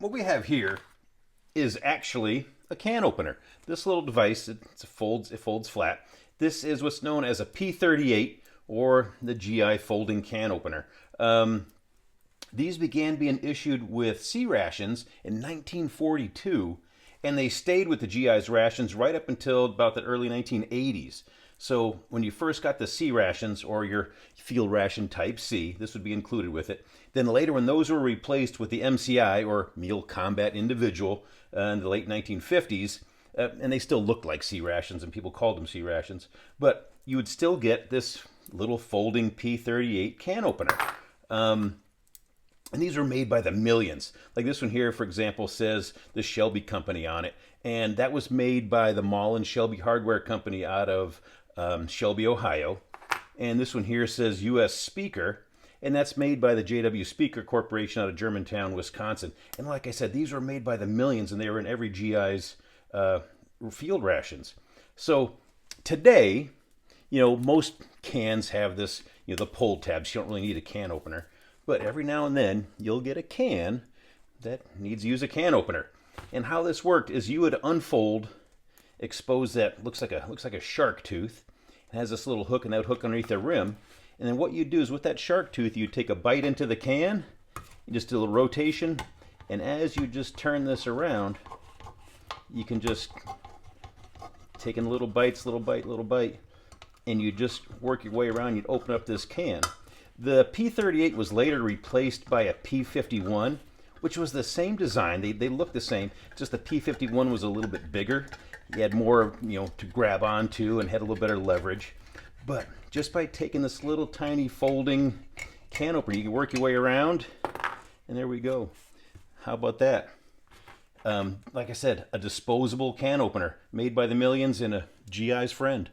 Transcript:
What we have here is actually a can opener. This little device, it folds flat. This is what's known as a P38 or the GI folding can opener. These began being issued with C-rations in 1942, and they stayed with the GI's rations right up until about the early 1980s. So when you first got the C rations or your field ration type C, this would be included with it. Then later when those were replaced with the MCI or Meal Combat Individual in the late 1950s, and they still looked like C rations and people called them C rations, but you would still get this little folding P38 can opener. And these were made by the millions. Like this one here, for example, says the Shelby Company on it. And that was made by the Mall and Shelby Hardware Company out of Shelby, Ohio. And this one here says U.S. Speaker. And that's made by the J.W. Speaker Corporation out of Germantown, Wisconsin. And like I said, these were made by the millions, and they were in every GI's field rations. So today, most cans have this, the pull tabs. You don't really need a can opener. But every now and then, you'll get a can that needs to use a can opener. And how this worked is you would unfold, expose that, looks like a shark tooth. It has this little hook, and that would hook underneath the rim. And then what you do is with that shark tooth, you take a bite into the can, you just do a little rotation, and as you just turn this around, you can just take in little bites, little bite, and you just work your way around, you'd open up this can. The P38 was later replaced by a P51, which was the same design. They looked the same, just the P51 was a little bit bigger. You had more, to grab onto and had a little better leverage. But just by taking this little tiny folding can opener, you can work your way around, and there we go. How about that? Like I said, a disposable can opener made by the millions and a GI's friend.